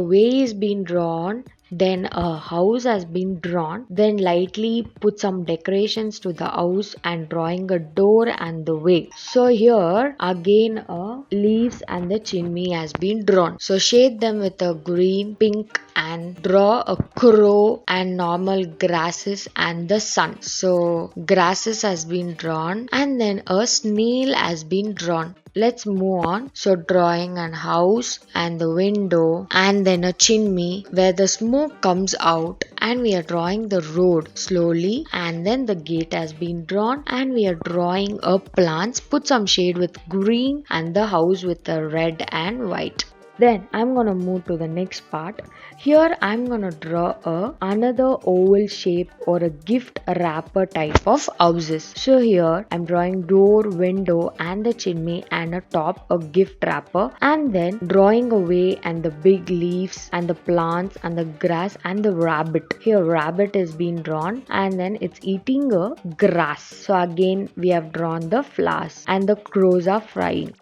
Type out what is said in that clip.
way is being drawn, then a house has been drawn, then lightly put some decorations to the house and drawing a door and the way. So here again leaves and the chimney has been drawn. So shade them with a green, pink and draw a crow and normal grasses and the sun. So grasses has been drawn and then a snail has been drawn. Let's move on. So drawing an house and the window and then a chimney where the smoke comes out, and we are drawing the road slowly, and then the gate has been drawn and we are drawing a plants. Put some shade with green and the house with the red and white. Then I'm gonna move to the next part. Here I'm gonna draw another oval shape or a gift wrapper type of houses. So here I'm drawing door, window and the chimney and a top a gift wrapper, and then drawing away and the big leaves and the plants and the grass and the rabbit. Here rabbit is being drawn and then it's eating a grass. So again we have drawn the flowers and the crows are flying.